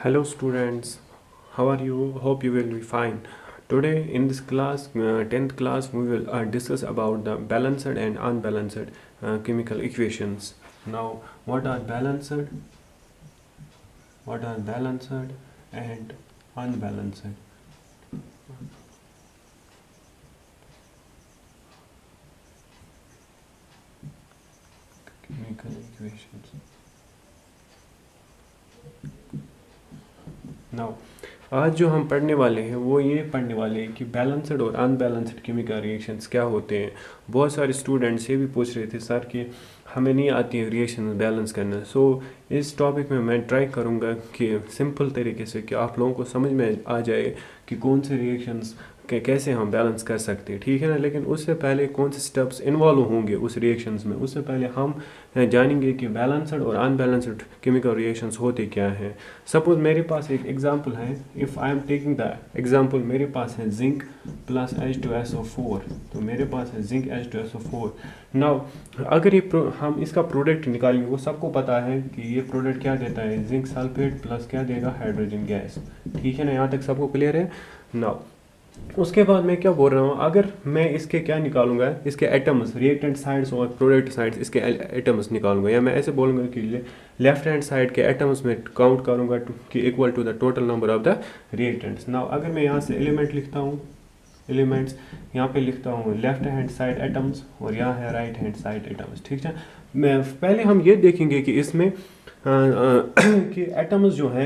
Hello students, how are you? Hope you will be fine. Today in this class, 10th class, we will discuss about the balanced and unbalanced chemical equations. Now, what are balanced? What are balanced and unbalanced? Chemical equations. Now आज जो हम पढ़ने वाले हैं वो ये पढ़ने वाले हैं कि बैलेंस्ड और अनबैलेंस्ड केमिकल रिएक्शंस क्या होते हैं। बहुत सारे स्टूडेंट्स ये भी पूछ रहे थे सर कि हमें नहीं आती है रिएक्शन बैलेंस करना। सो इस टॉपिक में मैं ट्राई करूँगा कि सिंपल तरीके से कि आप लोगों को समझ में आ जाए कि कौन से रिएक्शंस के कैसे हम बैलेंस कर सकते हैं, ठीक है ना। लेकिन उससे पहले कौन से स्टेप्स इन्वॉल्व होंगे उस रिएक्शंस में, उससे पहले हम जानेंगे कि बैलेंस्ड और अनबैलेंस्ड केमिकल रिएक्शंस होते क्या हैं। सपोज मेरे पास एक एग्जांपल है, if I am taking the example, मेरे पास है जिंक प्लस H2SO4। तो मेरे पास है जिंक H2SO4। नाउ अगर ये हम इसका प्रोडक्ट निकालेंगे, वो सबको पता है कि ये प्रोडक्ट क्या देता है, जिंक सल्फेट प्लस क्या देगा, हाइड्रोजन गैस, ठीक है ना। यहाँ तक सबको क्लियर है। नाउ उसके बाद मैं क्या बोल रहा हूँ, अगर मैं इसके क्या निकालूंगा, इसके एटम्स, रिएक्टेंट साइड्स और प्रोडक्ट साइड्स, इसके एटम्स निकालूंगा, या मैं ऐसे बोलूँगा कि लेफ्ट हैंड साइड के एटम्स में काउंट करूँगा कि equal to the total number of the reactants. Now अगर मैं यहाँ से एलिमेंट लिखता हूँ, एलिमेंट्स यहाँ पे लिखता हूँ लेफ्ट हैंड साइड एटम्स और यहाँ है राइट हैंड साइड एटम्स, ठीक है। मैं पहले हम ये देखेंगे कि इसमें कि एटम्स जो है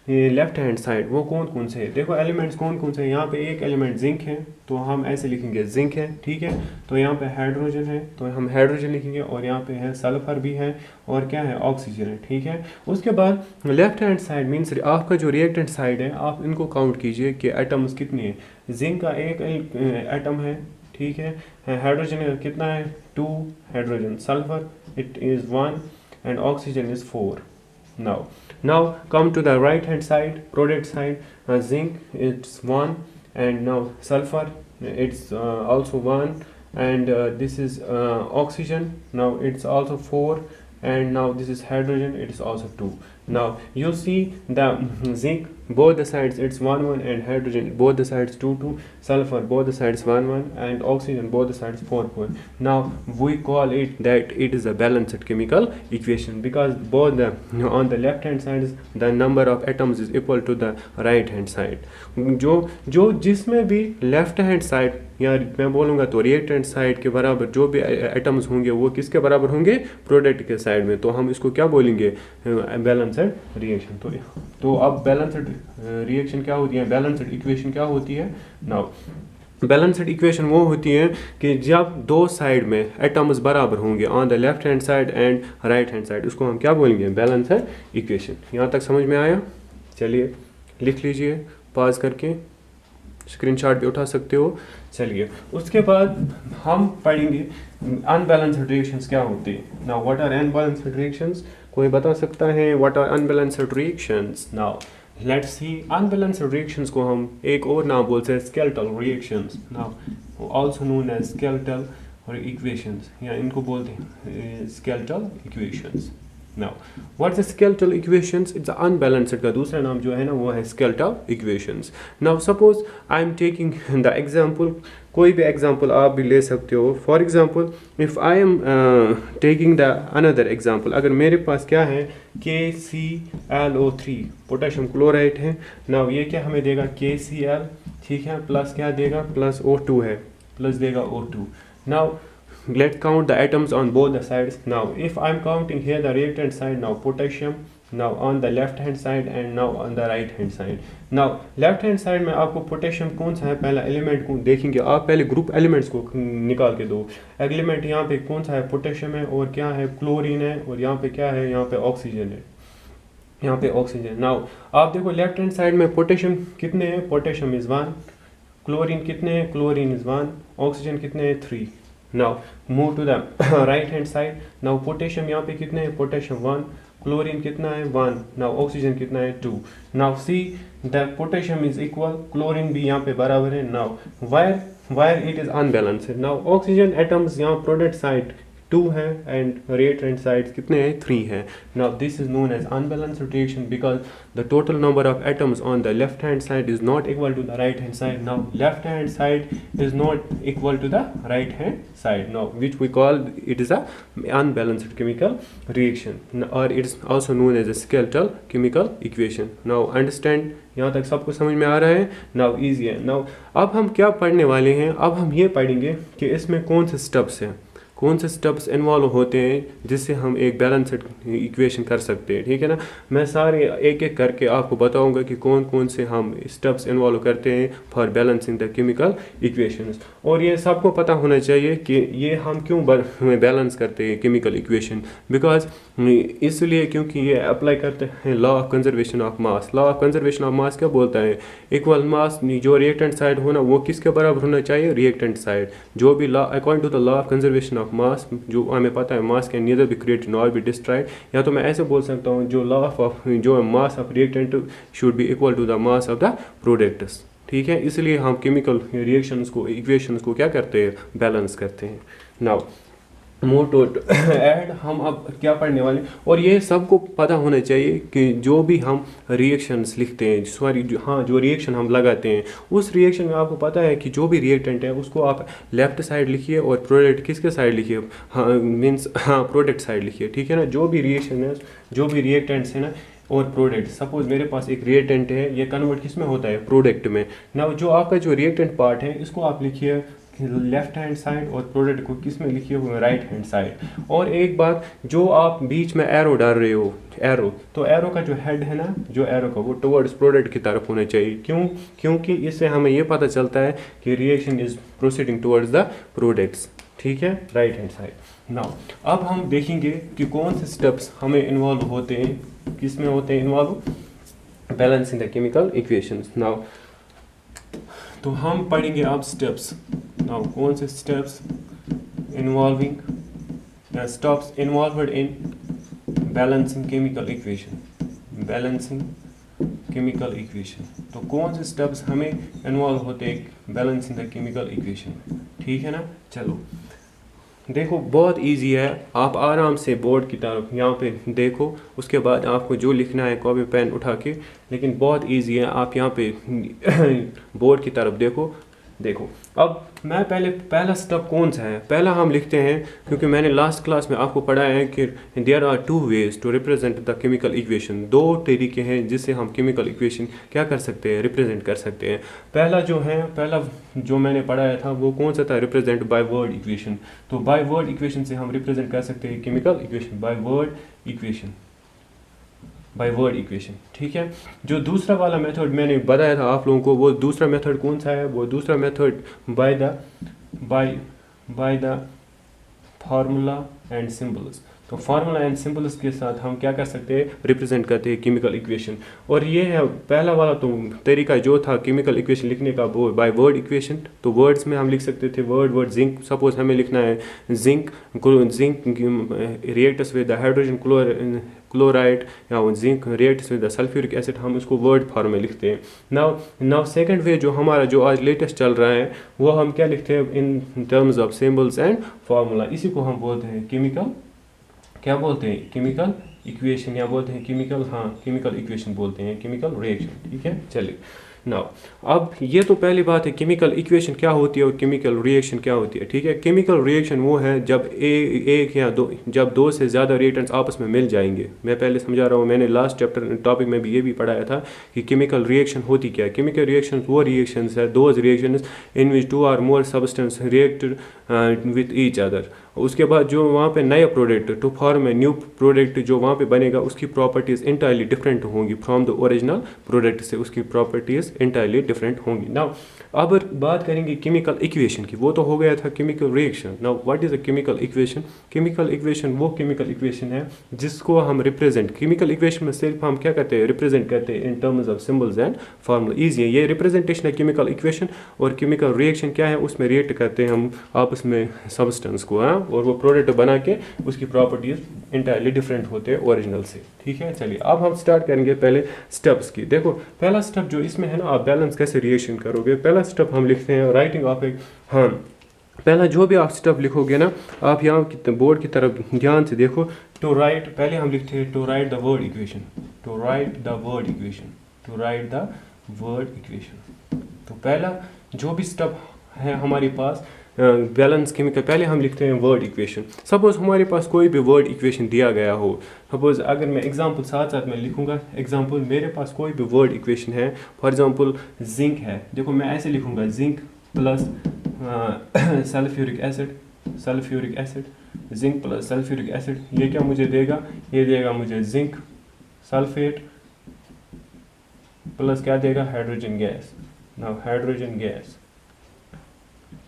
ये लेफ्ट हैंड साइड वो कौन कौन से है। देखो एलिमेंट्स कौन कौन से हैं। यहाँ पे एक एलिमेंट जिंक है तो हम ऐसे लिखेंगे जिंक है, ठीक है। तो यहाँ पे हाइड्रोजन है तो हम हाइड्रोजन लिखेंगे, और यहाँ पे है सल्फर भी है, और क्या है, ऑक्सीजन है, ठीक है। उसके बाद लेफ्ट हैंड साइड मीन्स आपका जो रिएक्टेंट साइड है, आप इनको काउंट कीजिए कि एटम्स कितने हैं। जिंक का एक एटम है, ठीक है। हाइड्रोजन का कितना है, 2 hydrogen, sulphur it is 1 and oxygen is 4. Now come to the right hand side, product side. Zinc it's 1, and now sulfur it's also 1, and this is oxygen, now it's also 4, and now this is hydrogen, it is also 2. Now you see the zinc both the sides it's 1 1, and hydrogen both the sides 2 2, sulfur both the sides 1 1, and oxygen both the sides 4 4. Now we call it that it is a balanced chemical equation because both the on the left hand side the number of atoms is equal to the right hand side. जो जिसमें भी left hand side या मैं बोलूँगा तो reactant side के बराबर जो भी एटम्स होंगे वो किसके बराबर होंगे, प्रोडक्ट के साइड में, तो हम इसको क्या बोलेंगे, बैलेंस्ड रिएक्शन। तो अब बैलेंस्ड रिएक्शन क्या होती है, बैलेंस्ड इक्वेशन क्या होती है। नाउ बैलेंस्ड इक्वेशन वो होती है कि जब दो साइड में एटम्स बराबर होंगे on the left hand side and right hand side, उसको हम क्या बोलेंगे, बैलेंस्ड इक्वेशन। यहाँ तक समझ में आया। चलिए लिख लीजिए पॉज करके, स्क्रीनशॉट भी उठा सकते हो। चलिए उसके बाद हम पढ़ेंगे अनबैलेंस्ड रिएक्शंस क्या होती है। Now what are unbalanced reactions, कोई बता सकता है what are unbalanced reactions. Now let's see, unbalanced reactions को हम एक और नाम बोलते हैं skeletal reactions, now also known as skeletal और इक्वेशंस, या इनको बोलते हैं skeletal equations. Now, what's the skeletal equations? It's the unbalanced का दूसरा नाम जो है ना वो है skeletal equations. Now suppose I am taking the example, कोई भी example आप भी ले सकते हो। For example, if I am taking the another example, अगर मेरे पास क्या है KClO3 पोटेशियम क्लोराइड है। Now ये क्या हमें देगा, KCl, ठीक है, प्लस क्या देगा, प्लस O2 है, प्लस देगा O2। Now let's count the atoms on both the sides. Now if I'm counting here the reactant side, now potassium, now on the left hand side and now on the right hand side. Now left hand side में आपको potassium कौन सा है, पहला element को देखेंगे आप, पहले ग्रुप एलिमेंट्स को निकाल के दो। एलिमेंट यहाँ पे कौन सा है, पोटेशियम है, और क्या है, क्लोरीन है, और यहाँ पे क्या है, यहाँ पे ऑक्सीजन है, यहाँ पे ऑक्सीजन। नाउ आप देखो लेफ्ट हैंड साइड में पोटेशियम कितने हैं, पोटेशियम इज 1, क्लोरीन कितने हैं, क्लोरीन इज 1, ऑक्सीजन कितने हैं, 3। Now move to the right hand side. Now potassium यहाँ पे कितने हैं, potassium 1, chlorine कितना है, 1, now oxygen कितना है, 2। Now see the potassium is equal, chlorine भी यहाँ पे बराबर है। Now where it is unbalanced, now oxygen atoms यहाँ product side 2 हैं एंड रिएक्टेंट साइड्स कितने हैं 3 हैं. Now this is known as unbalanced reaction because the total number of atoms on the left hand side is not equal to the right hand side. Now left hand side is not equal to the right hand side, now which we call it is a unbalanced chemical reaction or it is also known as a skeletal chemical equation. Now understand, यहाँ तक सबको समझ में आ रहा है. now easy है. now अब हम क्या पढ़ने वाले हैं, अब हम ये पढ़ेंगे कि इसमें कौन से स्टेप्स हैं, कौन से स्टेप्स इन्वॉल्व होते हैं जिससे हम एक बैलेंस्ड इक्वेशन कर सकते हैं. ठीक है ना, मैं सारे एक एक करके आपको बताऊंगा कि कौन कौन से हम स्टेप्स इन्वॉल्व करते हैं for balancing the chemical equations. और ये सबको पता होना चाहिए कि ये हम क्यों बैलेंस करते हैं केमिकल इक्वेशन. बिकॉज इसलिए क्योंकि ये अप्लाई करते हैं law of conservation of mass. Law of conservation of मास क्या बोलता है, इक्वल मास जो रिएक्टेंट साइड होना वो किसके बराबर होना चाहिए, रिएक्टेंट साइड. जो भी law according to the law of conservation of mass, जो हमें पता है mass can neither be created nor be destroyed, या तो मैं ऐसे बोल सकता हूँ जो लॉ ऑफ जो mass of reactant should be equal to the mass of the products. ठीक है, इसलिए हम केमिकल रिएक्शंस को इक्वेशंस को क्या करते हैं, बैलेंस करते हैं. नाउ मोटो ऐड हम अब क्या पढ़ने वाले, और ये सबको पता होना चाहिए कि जो भी हम रिएक्शंस लिखते हैं, सॉरी जो रिएक्शन हम लगाते हैं उस रिएक्शन में आपको पता है कि जो भी रिएक्टेंट है उसको आप लेफ्ट साइड लिखिए और प्रोडक्ट किसके साइड लिखिए, मीन्स प्रोडक्ट साइड लिखिए. ठीक है ना, जो भी रिएक्शन है, जो भी रिएक्टेंट्स है ना और प्रोडक्ट, सपोज मेरे पास एक रिएक्टेंट है, ये कन्वर्ट किस में होता है, प्रोडक्ट में. ना जो आपका जो रिएक्टेंट पार्ट है इसको आप लिखिए लेफ्ट हैंड साइड और प्रोडक्ट को किस में लिखिए हुए, राइट हैंड साइड. और एक बात, जो आप बीच में एरो डाल रहे हो, एरो, तो एरो का जो हेड है ना, जो एरो का वो टुवर्ड्स प्रोडक्ट की तरफ होना चाहिए. क्यों, क्योंकि इससे हमें ये पता चलता है कि reaction is proceeding towards the products. ठीक है, राइट हैंड साइड. नाउ अब हम देखेंगे कि कौन से स्टेप्स हमें इन्वॉल्व होते हैं, किस में होते हैं involve, balancing the chemical equations. Now तो हम पढ़ेंगे अब स्टेप्स. नाउ कौन से steps involving steps involved in balancing chemical equation, balancing chemical equation. तो कौन से स्टेप्स हमें इन्वॉल्व होते हैं बैलेंसिंग द केमिकल इक्वेशन. ठीक है ना, चलो देखो बहुत इजी है, आप आराम से बोर्ड की तरफ यहाँ पे देखो, उसके बाद आपको जो लिखना है कॉपी पेन उठा के, लेकिन बहुत इजी है, आप यहाँ पे बोर्ड की तरफ देखो. देखो अब मैं पहला स्टेप कौन सा है, पहला हम लिखते हैं, क्योंकि मैंने लास्ट क्लास में आपको पढ़ाया है कि there are 2 ways to represent the chemical equation. 2 तरीके हैं जिससे हम केमिकल इक्वेशन क्या कर सकते हैं, रिप्रेजेंट कर सकते हैं. पहला जो मैंने पढ़ाया था वो कौन सा था, रिप्रेजेंट बाय वर्ड इक्वेशन. तो बाय वर्ड इक्वेशन से हम रिप्रेजेंट कर सकते हैं chemical equation by word equation, by word equation. ठीक है, जो दूसरा वाला मेथड मैंने बताया था आप लोगों को, वो दूसरा मेथड कौन सा है, वो दूसरा method by the formula and symbols. तो फार्मूला एंड सिंबल्स के साथ हम क्या कर सकते हैं, रिप्रेजेंट करते हैं केमिकल इक्वेशन. और ये है पहला वाला तो तरीका जो था केमिकल इक्वेशन लिखने का, वो बाय वर्ड इक्वेशन. तो वर्ड्स में हम लिख सकते थे वर्ड जिंक, सपोज हमें लिखना है zinc reacts with the hydrogen chloride या zinc reacts with the sulphuric acid, हम उसको वर्ड फॉर्म में लिखते हैं. नाउ सेकंड वे जो हमारा जो आज लेटेस्ट चल रहा है वो हम क्या लिखते हैं, in terms of symbols and formula. इसी को हम बोलते हैं केमिकल, क्या बोलते हैं, केमिकल इक्वेशन, या बोलते हैं केमिकल इक्वेशन बोलते हैं, केमिकल रिएक्शन. ठीक है, चलिए नाउ अब ये तो पहली बात है केमिकल इक्वेशन क्या होती है और केमिकल रिएक्शन क्या होती है. ठीक है, केमिकल रिएक्शन वो है जब एक या जब 2 से ज़्यादा रिएक्टेंट्स आपस में मिल जाएंगे. मैं पहले समझा रहा हूँ, मैंने लास्ट चैप्टर टॉपिक में भी ये भी पढ़ाया था कि केमिकल रिएक्शन होती क्या है. केमिकल रिएक्शन वो रिएक्शंस है, those reactions in which 2 or more substance reacted with each other. उसके बाद जो वहाँ पे नया product to form a new product जो वहाँ पे बनेगा, उसकी प्रॉपर्टीज़ इंटायरली डिफरेंट होंगी फ्रॉम द ओरिजिनल प्रोडक्ट से, उसकी प्रॉपर्टीज़ इंटायरली डिफरेंट होंगी. नाउ अब बात करेंगे केमिकल इक्वेशन की, वो तो हो गया था chemical reaction. Now what is a chemical equation. Chemical equation वो केमिकल इक्वेशन है जिसको हम रिप्रेजेंट, केमिकल इक्वेशन में सिर्फ हम क्या करते हैं, रिप्रेजेंट करते हैं in terms of symbols and formula. Easy है, ये रिप्रेजेंटेशन है केमिकल इक्वेशन. और केमिकल रिएक्शन क्या है, उसमें रिएक्ट करते हैं हम आपस में सब्सटेंस को, और वो प्रोडक्ट बना के उसकी प्रॉपर्टीज इंटायरली डिफरेंट होते हैं ओरिजिनल से. ठीक है, चलिए अब हम स्टार्ट करेंगे पहले स्टेप्स की. देखो पहला स्टेप जो इसमें है ना, आप बैलेंस कैसे रिएक्शन करोगे. पहला स्टेप हम लिखते हैं राइटिंग ऑफ ए पहला जो भी आप स्टेप लिखोगे ना, आप यहाँ बोर्ड की तरफ ध्यान से देखो। टू राइट, पहले हम लिखते हैं to write the word equation, to write the word equation, to write the word equation. तो पहला जो भी स्टेप है हमारे पास बैलेंस केमिकल, पहले हम लिखते हैं वर्ड इक्वेशन। सपोज हमारे पास कोई भी वर्ड इक्वेशन दिया गया हो, सपोज अगर मैं एग्जांपल साथ साथ मैं लिखूंगा, एग्जांपल मेरे पास कोई भी वर्ड इक्वेशन है, फॉर एग्जांपल जिंक है, देखो मैं ऐसे लिखूंगा zinc plus sulphuric acid, sulphuric acid, zinc plus sulphuric acid, ये क्या मुझे देगा, ये देगा मुझे जिंक सल्फेट प्लस क्या देगा, hydrogen gas, now hydrogen gas.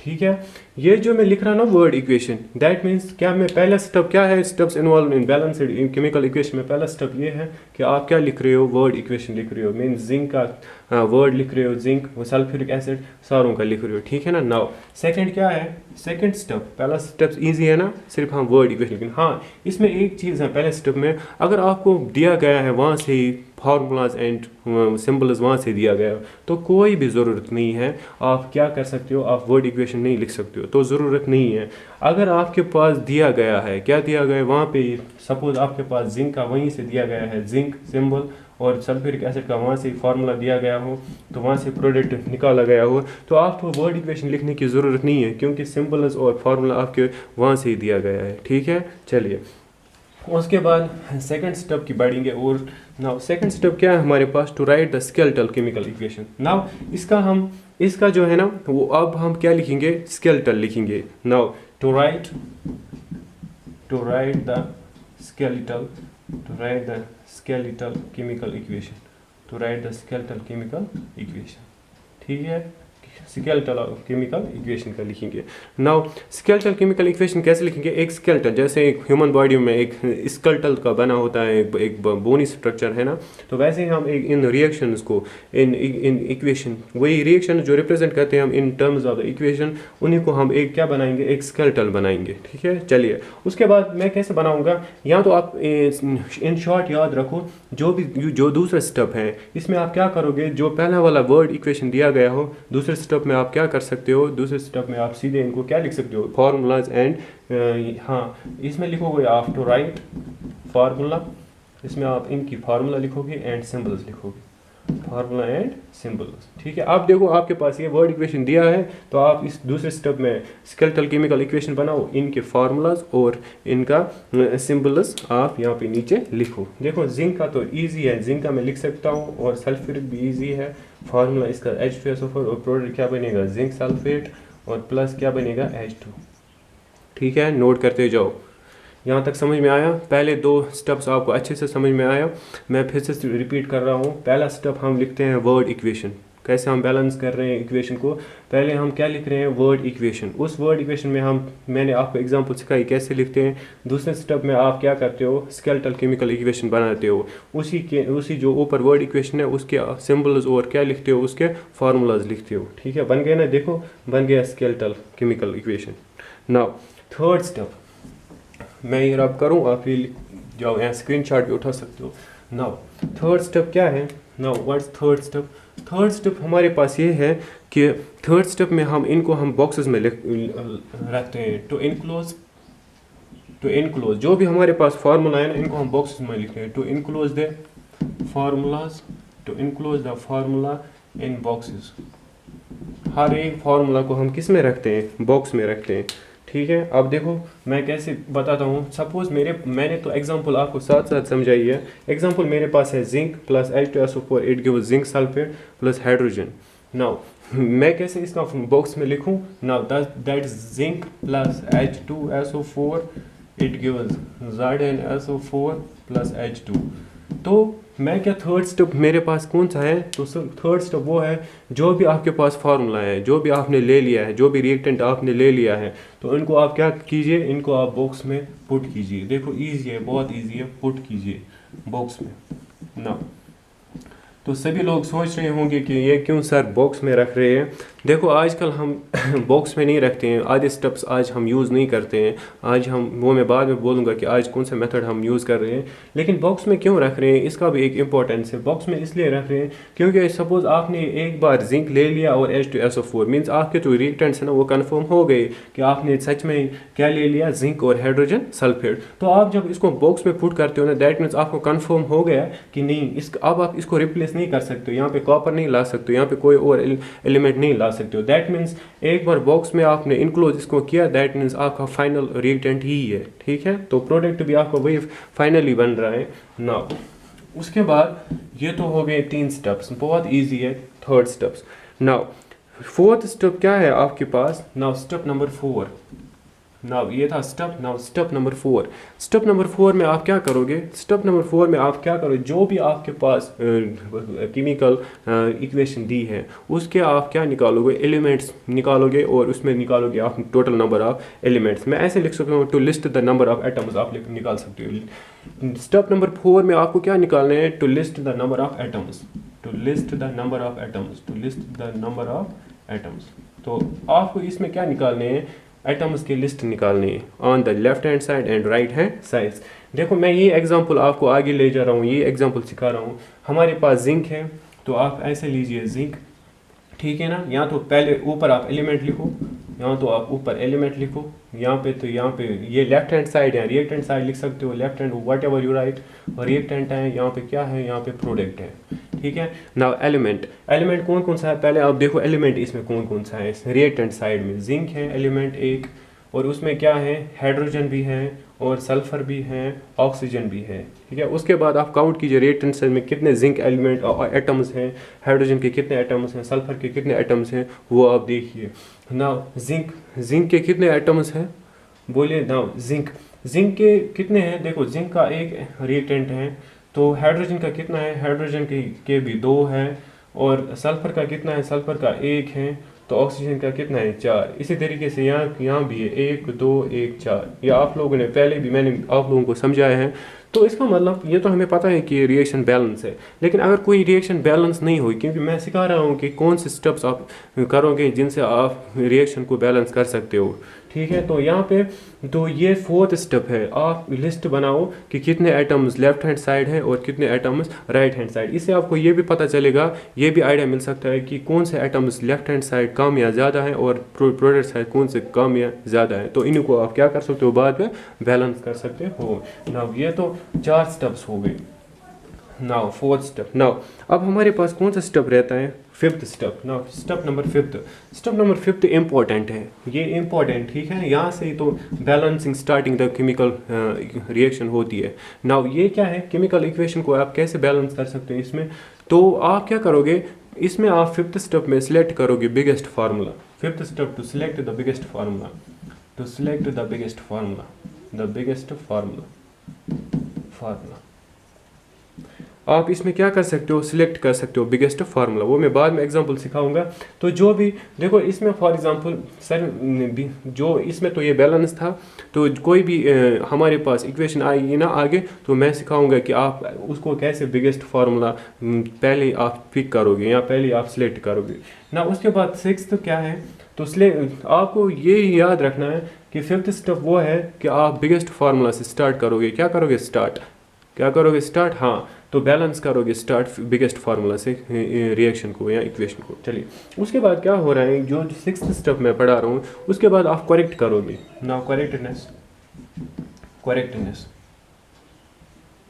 ठीक है, ये जो मैं लिख रहा ना वर्ड इक्वेशन, दैट मीन्स क्या मैं पहला स्टेप क्या है, steps involve in balanced in chemical equation में पहला स्टेप ये है कि आप क्या लिख रहे हो, वर्ड इक्वेशन लिख रहे हो, मीन्स जिंक का वर्ड लिख रहे हो, जिंक वो सल्फ्यूरिक एसिड सारों का लिख रहे हो। ठीक है ना। नाउ सेकंड क्या है, सेकंड स्टेप, पहला स्टेप इजी है ना, सिर्फ हम वर्ड इक्वेशन, लेकिन हाँ इसमें एक चीज़ है पहले स्टेप में, अगर आपको दिया गया है वहाँ से ही फार्मूलाज एंड सिंबल्स वहाँ से दिया गया तो कोई भी ज़रूरत नहीं है, आप क्या कर सकते हो, आप वर्ड इक्वेशन नहीं लिख सकते हो, तो ज़रूरत नहीं है। अगर आपके पास दिया गया है, क्या दिया गया है वहाँ पे, सपोज आपके पास जिंक का वहीं से दिया गया है जिंक सिंबल, और सल्फ्यूरिक एसिड का वहाँ से फार्मूला दिया गया हो, तो वहाँ से प्रोडक्ट निकाला गया हो, तो आपको वर्ड इक्वेशन लिखने की ज़रूरत नहीं है, क्योंकि सिंबल्स और फार्मूला आपके वहाँ से ही दिया गया है। ठीक है, चलिए उसके बाद सेकंड स्टेप की बढ़ेंगे। और नाउ सेकंड स्टेप क्या है हमारे पास, to write the skeletal chemical equation. Now इसका जो है ना, वो अब हम क्या लिखेंगे, स्केलेटल लिखेंगे। Now to write the skeletal, to write the skeletal chemical equation, to write the skeletal chemical equation. ठीक है, स्केलेटल केमिकल इक्वेशन का लिखेंगे। नाउ स्केलेटल केमिकल इक्वेशन कैसे लिखेंगे, एक स्केलेटल जैसे एक ह्यूमन बॉडी में एक स्केलेटल का बना होता है, एक बोनी स्ट्रक्चर है ना, तो वैसे ही हम एक इन रिएक्शंस को इन इक्वेशन, वही रिएक्शन जो रिप्रेजेंट करते हैं हम in terms of the equation, उन्हीं को हम एक क्या बनाएंगे, एक स्केलेटल बनाएंगे। ठीक है, चलिए उसके बाद मैं कैसे बनाऊंगा, या तो आप इन शॉर्ट याद रखो, जो दूसरा स्टेप है इसमें आप क्या करोगे, जो पहला वाला वर्ड इक्वेशन दिया गया हो, दूसरे स्टेप में आप क्या कर सकते हो, दूसरे स्टेप में आप सीधे इनको क्या लिख सकते हो, फार्मूलाज एंड, हाँ इसमें लिखोगे आप टू राइट फार्मूला, इसमें आप इनकी फार्मूला लिखोगे एंड सिंबल्स लिखोगे, फार्मूला एंड सिंबल्स। ठीक है, आप देखो आपके पास ये वर्ड इक्वेशन दिया है, तो आप इस दूसरे स्टेप में स्केलेटल केमिकल इक्वेशन बनाओ, इनके फार्मूलाज और इनका सिंबल्स आप यहाँ पे नीचे लिखो। देखो जिंक का तो इजी है, जिंक का मैं लिख सकता हूँ, और सल्फ्यूरिक भी इजी है, फार्मूला इसका H2SO4, और प्रोडक्ट क्या बनेगा, जिंक सल्फेट, और प्लस क्या बनेगा, H2। ठीक है, नोट करते जाओ। यहाँ तक समझ में आया, पहले दो स्टेप्स आपको अच्छे से समझ में आया, मैं फिर से रिपीट कर रहा हूँ। पहला स्टेप हम लिखते हैं वर्ड इक्वेशन, कैसे हम बैलेंस कर रहे हैं इक्वेशन को, पहले हम क्या लिख रहे हैं, वर्ड इक्वेशन, उस वर्ड इक्वेशन में मैंने आपको एग्जांपल सिखाई कैसे लिखते हैं। दूसरे स्टेप में आप क्या करते हो, स्केलेटल केमिकल इक्वेशन बनाते हो, उसी जो ऊपर वर्ड इक्वेशन है उसके सिंबल्स और क्या लिखते हो, उसके फार्मूलाज लिखते हो। ठीक है, बन गए ना, देखो बन गया skeletal chemical equation. Now third step मैं ये रब करूँ, आप ये जाओ यहाँ स्क्रीनशॉट भी उठा सकते हो। नाउ थर्ड स्टेप क्या है, now what's third step, third step हमारे पास ये है कि थर्ड स्टेप में हम बॉक्सेस में रखते हैं, टू इनक्लोज जो भी हमारे पास फार्मूला है ना, इनको हम बॉक्सेस में लिखते हैं, to enclose the formulas, to enclose the formula in boxes. हर एक फार्मूला को हम किस में रखते हैं, बॉक्स में रखते हैं। ठीक है, अब देखो मैं कैसे बताता हूँ। सपोज मैंने तो एग्जांपल आपको साथ साथ समझाई है। एग्जांपल मेरे पास है zinc plus H2SO4, it gives zinc sulphate plus hydrogen. Now मैं कैसे इसका बॉक्स में लिखूँ, now that zinc plus H2SO4, it gives ZnSO4 plus H2। तो मैं क्या थर्ड स्टेप मेरे पास कौन सा है, तो थर्ड स्टेप वो है जो भी आपके पास फार्मूला है, जो भी आपने ले लिया है, जो भी रिएक्टेंट आपने ले लिया है, तो इनको आप क्या कीजिए, इनको आप बॉक्स में पुट कीजिए। देखो इजी है, बहुत इजी है, पुट कीजिए बॉक्स में। ना तो सभी लोग सोच रहे होंगे कि ये क्यों सर बॉक्स में रख रहे हैं। देखो आजकल हम बॉक्स में नहीं रखते हैं, आधे स्टेप्स आज हम यूज़ नहीं करते हैं। आज हम वो मैं बाद में बोलूँगा कि आज कौन सा मेथड हम यूज़ कर रहे हैं। लेकिन बॉक्स में क्यों रख रहे हैं इसका भी एक इंपॉर्टेंस है। बॉक्स में इसलिए रख रहे हैं क्योंकि सपोज़ आपने एक बार जिंक ले लिया और H2SO4 मीन्स आपके जो रिएक्टेंट्स है ना वो कन्फर्म हो गए कि आपने सच में क्या ले लिया, जिंक और हाइड्रोजन सल्फेट। तो आप जब इसको बॉक्स में पुट करते हो ना, दैट मीन्स आपको कन्फर्म हो गया कि नहीं अब आप इसको रिप्लेस नहीं कर सकते हो। यहाँ पे कॉपर नहीं ला सकते हो, यहाँ पे कोई और एलिमेंट नहीं ला सकते हो। दैट मीन्स एक बार बॉक्स में आपने इनक्लोज इसको किया, दैट मीन्स आपका फाइनल रिएक्टेंट ही है। ठीक है, तो प्रोडक्ट भी आपका वही फाइनली बन रहा है ना। उसके बाद ये तो हो गए 3 स्टेप्स, बहुत ईजी है। Third steps now, fourth step क्या है आपके पास नाउ, स्टेप नंबर 4। नाउ ये था step, now step number 4। Step number 4 में आप क्या करोगे, स्टेप नंबर 4 में आप क्या करोगे, जो भी आपके पास केमिकल इक्वेशन दी है उसके आप क्या निकालोगे, एलिमेंट्स निकालोगे और उसमें निकालोगे आप टोटल नंबर ऑफ एलिमेंट्स। मैं ऐसे लिख सकता हूँ to list the number of atoms, आप निकाल सकते हो। स्टेप नंबर 4 में आपको क्या निकालना है, to list the number of atoms, to list the number of atoms, to list the number of atoms. तो आपको इसमें क्या निकालने हैं, एटम्स की लिस्ट निकालनी है on the left hand side and right hand side. देखो मैं ये एग्जांपल आपको आगे ले जा रहा हूँ, ये एग्जांपल सिखा रहा हूँ। हमारे पास जिंक है तो आप ऐसे लीजिए जिंक, ठीक है ना। यहाँ तो पहले ऊपर आप एलिमेंट लिखो, यहाँ तो आप ऊपर एलिमेंट लिखो, यहाँ पे तो यहाँ पे ये लेफ्ट हैंड साइड है, रिएक्टेंट साइड लिख सकते हो, left hand what ever you right. और रिएक्टेंट है यहाँ पे क्या है, यहाँ पे प्रोडक्ट है, ठीक है ना। एलिमेंट, एलिमेंट कौन कौन सा है पहले आप देखो, एलिमेंट इसमें कौन कौन सा है। रिएक्टेंट साइड में जिंक है एलिमेंट एक, और उसमें क्या है, हाइड्रोजन भी है और सल्फर भी है, ऑक्सीजन भी है, ठीक है। उसके बाद आप काउंट कीजिए रिएक्टेंट साइड में कितने जिंक एलिमेंट एटम्स हैं, हाइड्रोजन के कितने एटम्स हैं, सल्फर के कितने एटम्स हैं, वो आप देखिए ना। जिंक के कितने एटम्स हैं बोलिए ना। जिंक के कितने हैं, देखो जिंक का एक रिएक्टेंट है, तो हाइड्रोजन का कितना है, हाइड्रोजन के भी 2 है, और सल्फर का कितना है, सल्फर का 1 है, तो ऑक्सीजन का कितना है 4। इसी तरीके से यहाँ भी है 1 2 1 4। ये आप लोगों ने पहले भी मैंने आप लोगों को समझाया है। तो इसका मतलब ये तो हमें पता है कि रिएक्शन बैलेंस है, लेकिन अगर कोई रिएक्शन बैलेंस नहीं हुई, क्योंकि मैं सिखा रहा हूँ कि कौन से स्टेप्स आप करोगे जिनसे आप रिएक्शन को बैलेंस कर सकते हो, ठीक है। तो यहाँ पे तो ये 4th स्टेप है, आप लिस्ट बनाओ कि कितने एटम्स लेफ्ट हैंड साइड है और कितने एटम्स राइट हैंड साइड। इससे आपको ये भी पता चलेगा, ये भी आइडिया मिल सकता है कि कौन से एटम्स लेफ्ट हैंड साइड कम या ज़्यादा है और प्रोडक्ट साइड कौन से कम या ज़्यादा है। तो इनको आप क्या कर सकते हो, बाद में बैलेंस कर सकते हो ना। ये तो 4 स्टेप्स हो गए। Now 4th step. नाउ अब हमारे पास कौन सा स्टेप रहता है, 5th step. Now step number 5th, step number 5th important है, ये इम्पॉर्टेंट, ठीक है। यहाँ से ही तो balancing starting the chemical reaction होती है। नाउ ये क्या है, केमिकल इक्वेशन को आप कैसे बैलेंस कर सकते हैं इसमें। तो आप क्या करोगे, इसमें आप 5th स्टेप में सिलेक्ट करोगे biggest formula. 5th step to select the biggest formula, to select the biggest formula, the biggest formula. आप इसमें क्या कर सकते हो, सिलेक्ट कर सकते हो बिगेस्ट फार्मूला, वो मैं बाद में एग्जांपल सिखाऊंगा। तो जो भी देखो इसमें फॉर एग्जांपल सर जो इसमें तो ये बैलेंस था, तो कोई भी हमारे पास इक्वेशन आएगी ना आगे, तो मैं सिखाऊंगा कि आप उसको कैसे बिगेस्ट फार्मूला पहले आप पिक करोगे या पहले आप सिलेक्ट करोगे ना। उसके बाद 6th तो क्या है, तो आपको ये याद रखना है कि 5th स्टेप वो है कि आप बिगेस्ट फार्मूला से स्टार्ट करोगे। क्या करोगे, स्टार्ट, क्या करोगे, स्टार्ट, हाँ, तो बैलेंस करोगे स्टार्ट बिगेस्ट फार्मूला से रिएक्शन को या इक्वेशन को। चलिए उसके बाद क्या हो रहा है, जो 6th स्टेप मैं पढ़ा रहा हूँ, उसके बाद आप करेक्ट करोगे। Now correctness, correctness,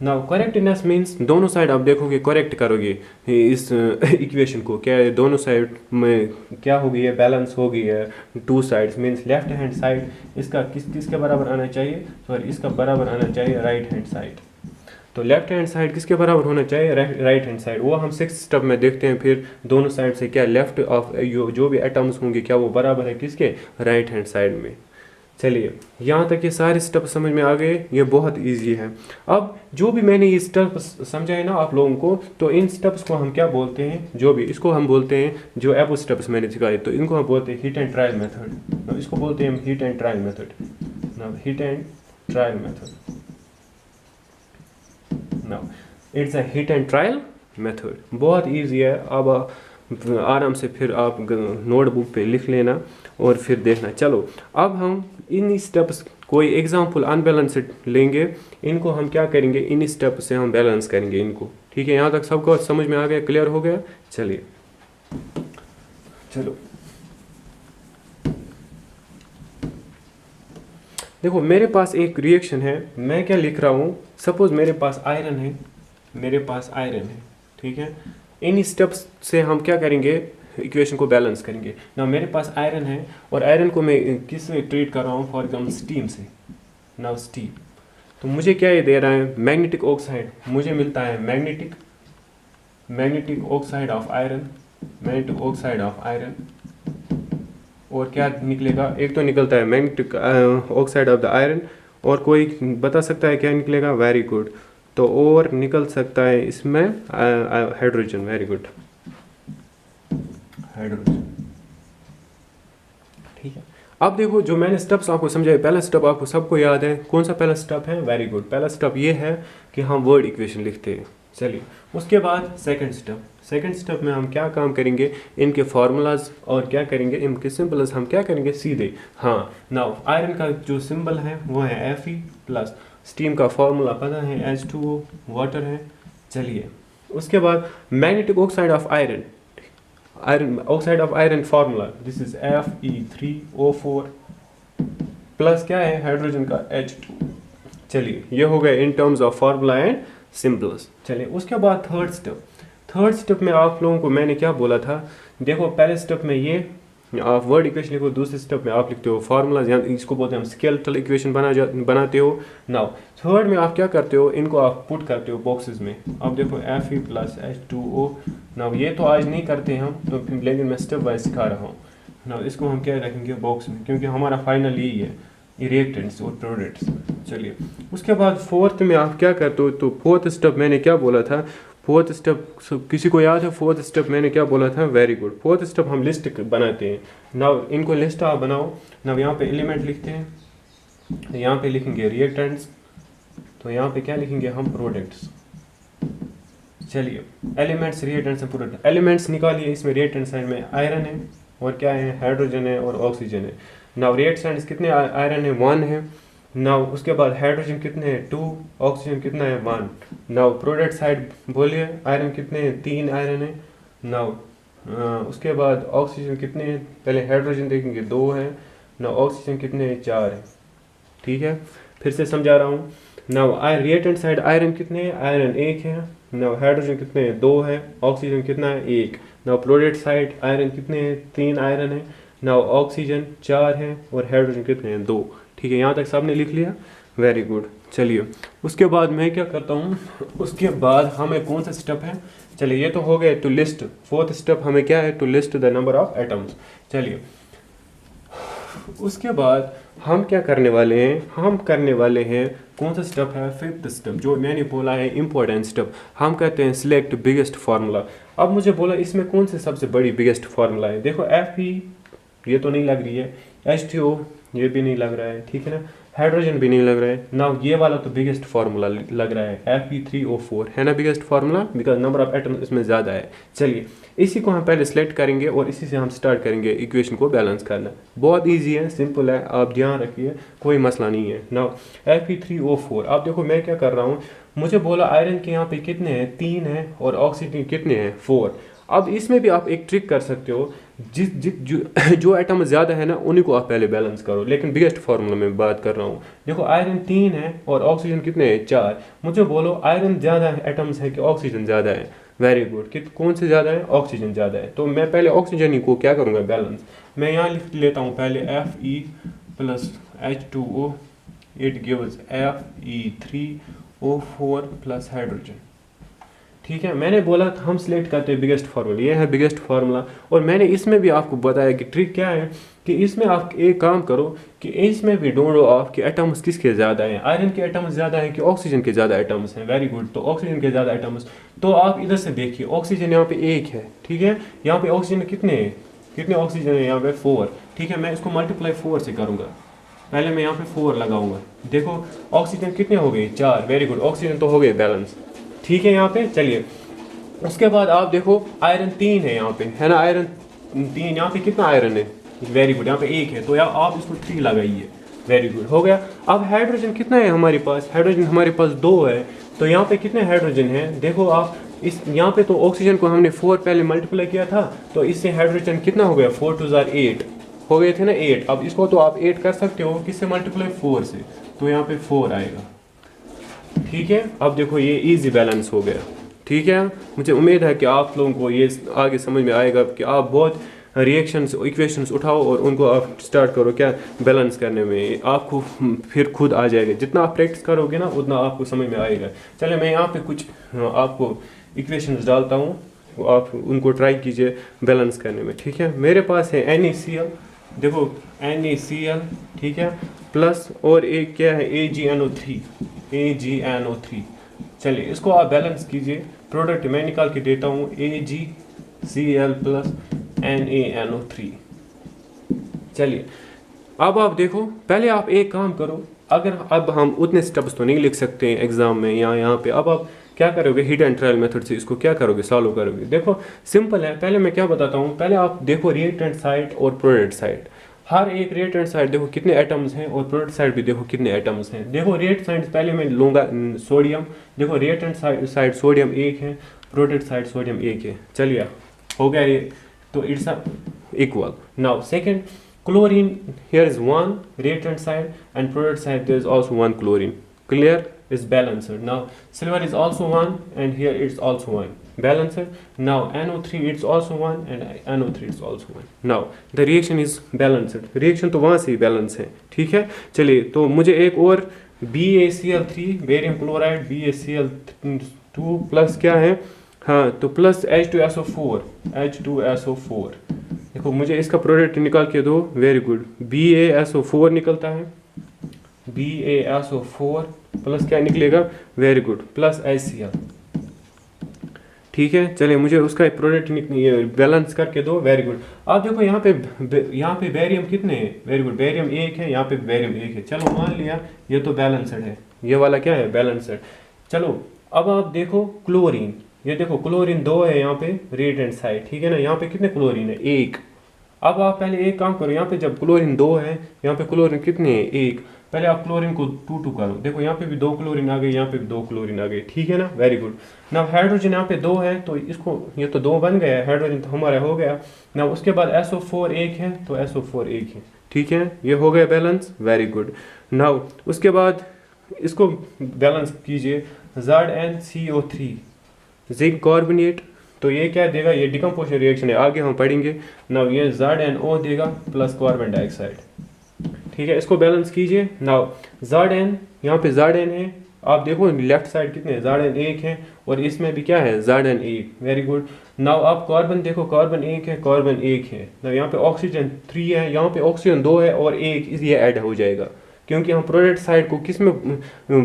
now correctness means दोनों साइड आप देखोगे, करेक्ट करोगे इस इक्वेशन को। क्या है, दोनों साइड में क्या हो गई है, बैलेंस हो गई है। 2 sides means left hand side इसका किसके बराबर आना चाहिए, सॉरी इसका बराबर आना चाहिए राइट हैंड साइड। तो लेफ्ट हैंड साइड किसके बराबर होना चाहिए, राइट हैंड साइड। वो हम 6th स्टेप में देखते हैं। फिर दोनों साइड से क्या लेफ्ट ऑफ जो भी एटम्स होंगे क्या वो बराबर है किसके, राइट हैंड साइड में। चलिए यहाँ तक ये सारे स्टेप समझ में आ गए, ये बहुत इजी है। अब जो भी मैंने ये स्टेप समझाए ना आप लोगों को, तो इन स्टेप्स को हम क्या बोलते हैं, जो भी इसको हम बोलते हैं, जो एबो स्टेप्स मैंने सिखाए, तो इनको हम बोलते हैं हीट एंड ट्रायल मेथड। इसको बोलते हैं हम heat and trial method, heat and trial method. Now, it's a hit and trial method बहुत इजी है। अब आराम से फिर आप नोटबुक पे लिख लेना और फिर देखना। चलो अब हम इन स्टेप्स कोई एग्जांपल अनबैलेंस्ड लेंगे, इनको हम क्या करेंगे, इन स्टेप से हम बैलेंस करेंगे इनको। ठीक है, यहाँ तक सबको समझ में आ गया, क्लियर हो गया? चलिए चलो देखो मेरे पास एक रिएक्शन है, मैं क्या लिख रहा हूँ, सपोज मेरे पास आयरन है, मेरे पास आयरन है, ठीक है। इन स्टेप्स से हम क्या करेंगे, इक्वेशन को बैलेंस करेंगे ना। मेरे पास आयरन है और आयरन को मैं किस में ट्रीट कर रहा हूँ, फॉर एग्जाम्पल स्टीम से ना, स्टीम। तो मुझे क्या ये दे रहा है, मैग्नेटिक ऑक्साइड, मुझे मिलता है magnetic oxide of iron, magnetic oxide of iron. और क्या निकलेगा, एक तो निकलता है magnetic oxide of the iron, और कोई बता सकता है क्या निकलेगा? Very good. तो और निकल सकता है इसमें हाइड्रोजन। Very good, hydrogen. ठीक है, अब देखो जो मैंने स्टेप्स आपको समझाए, पहला स्टेप आपको सबको याद है, कौन सा पहला स्टेप है? वेरी गुड, पहला स्टेप ये है कि हम वर्ड इक्वेशन लिखते हैं। चलिए उसके बाद सेकंड स्टेप में हम क्या काम करेंगे, इनके फार्मूलाज और क्या करेंगे, इनके सिंबल्स हम क्या करेंगे सीधे। हाँ, नाउ आयरन का जो सिंबल है वो है Fe प्लस, स्टीम का फार्मूला पता है H2O, वाटर है। चलिए उसके बाद magnetic oxide of iron, oxide of iron formula, this is Fe3O4 plus क्या है, हाइड्रोजन का H2। चलिए ये हो गए in terms of formula and symbols. चलिए उसके बाद थर्ड स्टेप में आप लोगों को मैंने क्या बोला था, देखो पहले स्टेप में ये आप वर्ड इक्वेशन लिखो, दूसरे स्टेप में आप लिखते हो फार्मूलाज, या इसको बोलते हैं हम स्केलेटल इक्वेशन बनाते हो। नाउ थर्ड में आप क्या करते हो, इनको आप पुट करते हो बॉक्सेस में। अब देखो Fe प्लस H2O, नाउ ये तो आज नहीं करते हम, तो लेकिन मैं स्टेप वाइज सिखा रहा हूँ। नाउ इसको हम क्या रखेंगे बॉक्स में, क्योंकि हमारा फाइनल यही है, रिएक्टेंट्स और प्रोडक्ट्स। चलिए उसके बाद फोर्थ में आप क्या करते हो, तो फोर्थ स्टेप मैंने क्या बोला था, फोर्थ स्टेप किसी को याद है? फोर्थ स्टेप मैंने क्या बोला था? वेरी गुड, फोर्थ स्टेप हम लिस्ट बनाते हैं। नाउ इनको लिस्ट आप बनाओ। नाउ यहाँ पे एलिमेंट लिखते हैं, तो यहाँ पे लिखेंगे रिएक्टेंट्स, तो यहाँ पे क्या लिखेंगे हम, प्रोडक्ट्स। चलिए elements, reactants and product. Elements निकालिए, इसमें रिएक्टेंट साइड में आयरन है और क्या है, हाइड्रोजन है और ऑक्सीजन है। नाउ रिएक्टेंट्स कितने आयरन है, 1 है। नाउ उसके बाद हाइड्रोजन कितने हैं, 2, ऑक्सीजन कितना है, 1। नाउ प्रोडक्ट साइड बोलिए, आयरन कितने हैं, 3 आयरन है। नाउ उसके बाद ऑक्सीजन कितने हैं, पहले हाइड्रोजन देखेंगे, 2 है। नाउ ऑक्सीजन कितने हैं, 4 है। ठीक है, फिर से समझा रहा हूँ। नाउ रिएक्टेंट साइड आयरन कितने हैं, आयरन 1 है। नाउ हाइड्रोजन कितने हैं, 2 है। ऑक्सीजन कितना है, 1। नाउ प्रोडक्ट साइड आयरन कितने हैं, 3 आयरन है। नाउ ऑक्सीजन 4 है और हाइड्रोजन कितने हैं, 2। ठीक है, यहाँ तक सबने लिख लिया, वेरी गुड। चलिए उसके बाद मैं क्या करता हूँ, उसके बाद हमें कौन सा स्टेप है, चलिए ये तो हो गया टू लिस्ट। फोर्थ स्टेप हमें क्या है, to list the number of atoms. चलिए उसके बाद हम क्या करने वाले हैं, हम करने वाले हैं कौन सा स्टेप है, फिफ्थ स्टेप, जो मैंने बोला है इंपॉर्टेंट स्टेप। हम कहते हैं सिलेक्ट बिगेस्ट फार्मूला। अब मुझे बोला इसमें कौन से सबसे बड़ी बिगेस्ट फार्मूला है, देखो Fe ये तो नहीं लग रही है, H2O ये भी नहीं लग रहा है, ठीक है ना, हाइड्रोजन भी नहीं लग रहा है। नाउ ये वाला तो बिगेस्ट फार्मूला लग रहा है, Fe3O4 है ना biggest formula, because number of atoms इसमें ज़्यादा है। चलिए इसी को हम पहले सेलेक्ट करेंगे और इसी से हम स्टार्ट करेंगे इक्वेशन को बैलेंस करना। बहुत इजी है, सिंपल है, आप ध्यान रखिए, कोई मसला नहीं है। नाउ Fe3O4, आप देखो मैं क्या कर रहा हूँ, मुझे बोला आयरन के यहाँ पे कितने हैं, 3 है, और ऑक्सीजन कितने हैं, 4। अब इसमें भी आप एक ट्रिक कर सकते हो, जो एटम ज़्यादा है ना उन्हीं को आप पहले बैलेंस करो, लेकिन बिगेस्ट फार्मूला में बात कर रहा हूँ। देखो आयरन 3 है और ऑक्सीजन कितने हैं, 4। मुझे बोलो आयरन ज़्यादा है एटम्स है कि ऑक्सीजन ज़्यादा है, वेरी गुड, कि कौन से ज़्यादा है, ऑक्सीजन ज़्यादा है। तो मैं पहले ऑक्सीजन ही को क्या करूँगा बैलेंस, मैं यहाँ लिख लेता हूँ पहले Fe plus H2O, it gives Fe3O4 plus hydrogen. ठीक है, मैंने बोला था हम सिलेक्ट करते हैं बिगेस्ट फार्मूला, ये है बिगेस्ट फार्मूला। और मैंने इसमें भी आपको बताया कि ट्रिक क्या है, कि इसमें आप एक काम करो कि इसमें भी ढूंढो आप कि एटम्स किसके ज़्यादा हैं, आयरन के एटम्स ज़्यादा हैं कि ऑक्सीजन के ज़्यादा एटम्स हैं, वेरी गुड। तो ऑक्सीजन के ज़्यादा एटम्स, तो आप इधर से देखिए, ऑक्सीजन यहाँ पे 1 है, ठीक है, यहाँ पे ऑक्सीजन कितने हैं, कितने ऑक्सीजन है यहाँ पे, 4। ठीक है, मैं इसको मल्टीप्लाई 4 से करूँगा, पहले मैं यहाँ पे 4 लगाऊंगा। देखो ऑक्सीजन कितने हो गए, 4, वेरी गुड, ऑक्सीजन तो हो गए बैलेंस। ठीक है यहाँ पे, चलिए उसके बाद आप देखो आयरन 3 है यहाँ पे, है ना, आयरन 3, यहाँ पे कितना आयरन है, वेरी गुड, यहाँ पे 1 है, तो यार आप इसको 3 लगाइए, वेरी गुड, हो गया। अब हाइड्रोजन कितना है हमारे पास, हाइड्रोजन हमारे पास 2 है, तो यहाँ पे कितने हाइड्रोजन हैं, देखो आप इस यहाँ पे तो ऑक्सीजन को हमने 4 पहले मल्टीप्लाई किया था, तो इससे हाइड्रोजन कितना हो गया, 4 2 8 हो गए थे ना 8। अब इसको तो आप 8 कर सकते हो, किससे मल्टीप्लाई, 4 से, तो यहाँ पे 4 आएगा, ठीक है। अब देखो ये इजी बैलेंस हो गया, ठीक है। मुझे उम्मीद है कि आप लोगों को ये आगे समझ में आएगा कि आप बहुत रिएक्शंस इक्वेशंस उठाओ और उनको आप स्टार्ट करो क्या बैलेंस करने में, आपको फिर खुद आ जाएगा, जितना आप प्रैक्टिस करोगे ना उतना आपको समझ में आएगा। चलिए मैं यहाँ पे कुछ आपको इक्वेशंस डालता हूँ, आप उनको ट्राई कीजिए बैलेंस करने में, ठीक है। मेरे पास है NaCl, देखो NaCl, ठीक है, प्लस और एक क्या है AgNO3। चलिए इसको आप बैलेंस कीजिए, प्रोडक्ट मैं निकाल के देता हूँ, AgCl प्लस NaNO3। चलिए अब आप देखो, पहले आप एक काम करो, अगर अब हम उतने स्टेप्स तो नहीं लिख सकते हैं एग्जाम में या यहाँ पे, अब आप क्या करोगे, हिट एंड ट्रायल मेथड से इसको क्या करोगे, सॉल्व करोगे। देखो सिंपल है, पहले मैं क्या बताता हूँ, पहले आप देखो रिएक्टेंट साइड और प्रोडक्ट साइड, हर एक रिएक्टेंट साइड देखो कितने एटम्स हैं और प्रोडक्ट साइड भी देखो कितने एटम्स हैं। देखो रिएक्टेंट साइड पहले मैं लूँगा सोडियम, देखो रिएक्टेंट साइड सोडियम 1 है, प्रोडक्ट साइड सोडियम 1 है, चलिए हो गया ये, तो it's equal. Now second, chlorine here is 1 reactant side and product side there is also 1 chlorine, clear, is balanced. Now silver is also 1 and here it's also 1, balanced. Now NO3 it's also 1 and NO3 it's also 1. Now the reaction is balanced, reaction तो वहाँ से ही balance है, ठीक है। चलिए तो मुझे एक और BaCl3 barium chloride BaCl2 plus क्या है, हाँ तो प्लस H2SO4 देखो मुझे इसका प्रोडक्ट निकाल के दो, वेरी गुड, BaSO4 निकलता है, BaSO4 प्लस क्या निकलेगा, वेरी गुड, प्लस HCl, ठीक है। चलिए मुझे उसका प्रोडक्ट बैलेंस करके दो, वेरी गुड। आप देखो यहाँ पे बेरियम कितने हैं, वेरी गुड, बेरियम 1 है, यहाँ पे बेरियम 1 है, चलो मान लिया ये तो बैलेंसड है, ये वाला क्या है, बैलेंसड। चलो अब आप देखो क्लोरीन, ये देखो क्लोरीन 2 है यहाँ पे रिएक्टेंट साइड, ठीक है ना, यहाँ पे कितने क्लोरीन है, 1। अब आप पहले एक काम करो, यहाँ पे जब क्लोरीन 2 है, यहाँ पे क्लोरीन कितने हैं, 1, पहले आप क्लोरीन को 2 करो, देखो यहाँ पे भी 2 क्लोरीन आ गए, यहाँ पे भी 2 क्लोरीन आ गए, ठीक है ना, वेरी गुड। ना हाइड्रोजन यहाँ पे 2 है, तो इसको ये तो 2 बन गया है, हाइड्रोजन तो हमारा हो गया ना। उसके बाद SO4 1 है, तो SO4 1 है, ठीक है, ये हो गया बैलेंस, वेरी गुड। नाउ उसके बाद इसको बैलेंस कीजिए, ZnCO3 जिंक कार्बोनेट, तो ये क्या देगा, ये डिकम्पोजिशन रिएक्शन है, आगे हम पढ़ेंगे। नाउ ये ZnO देगा प्लस कार्बन डाइऑक्साइड, ठीक है, इसको बैलेंस कीजिए। नाउ Zn, यहाँ पे Zn है, आप देखो लेफ्ट साइड कितने, Zn 1 है और इसमें भी क्या है, Zn 1, वेरी गुड। नाउ आप कार्बन देखो, कार्बन 1 है, कार्बन 1 है, नाउ यहाँ पे ऑक्सीजन 3 है, यहाँ पे ऑक्सीजन 2 है और 1 ये ऐड हो जाएगा, क्योंकि हम प्रोडक्ट साइड को किस में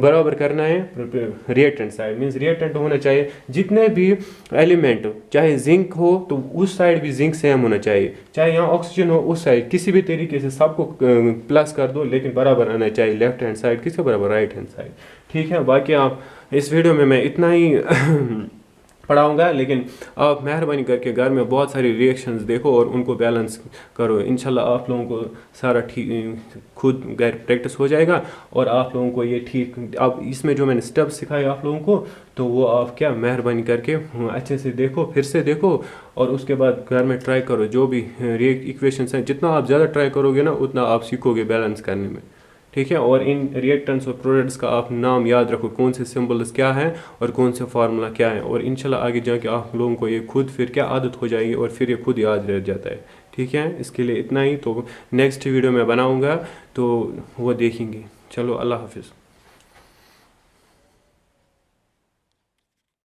बराबर करना है, रिएक्टेंट साइड, मींस रिएक्टेंट होना चाहिए, जितने भी एलिमेंट चाहे जिंक हो तो उस साइड भी जिंक सेम होना चाहिए, चाहे यहाँ ऑक्सीजन हो उस साइड, किसी भी तरीके से सबको प्लस कर दो, लेकिन बराबर आना चाहिए, लेफ्ट हैंड साइड किसके बराबर, राइट हैंड साइड, ठीक है। बाकी आप इस वीडियो में मैं इतना ही पढ़ाऊंगा, लेकिन आप मेहरबानी करके घर में बहुत सारी रिएक्शंस देखो और उनको बैलेंस करो, इंशाल्लाह आप लोगों को सारा ठीक खुद घर प्रैक्टिस हो जाएगा और आप लोगों को ये ठीक, अब इसमें जो मैंने स्टेप्स सिखाए आप लोगों को, तो वो आप क्या मेहरबानी करके अच्छे से देखो, फिर से देखो और उसके बाद घर में ट्राई करो, जो भी इक्वेशंस हैं जितना आप ज़्यादा ट्राई करोगे ना उतना आप सीखोगे बैलेंस करने में, ठीक है। और इन रिएक्टेंट्स और प्रोडक्ट्स का आप नाम याद रखो, कौन से सिंबल्स क्या हैं और कौन से फार्मूला क्या है, और इंशाल्लाह आगे जाके आप लोगों को ये खुद फिर क्या आदत हो जाएगी और फिर ये खुद याद रह जाता है, ठीक है। इसके लिए इतना ही, तो नेक्स्ट वीडियो में बनाऊंगा तो वो देखेंगे। चलो अल्लाह हाफिज़।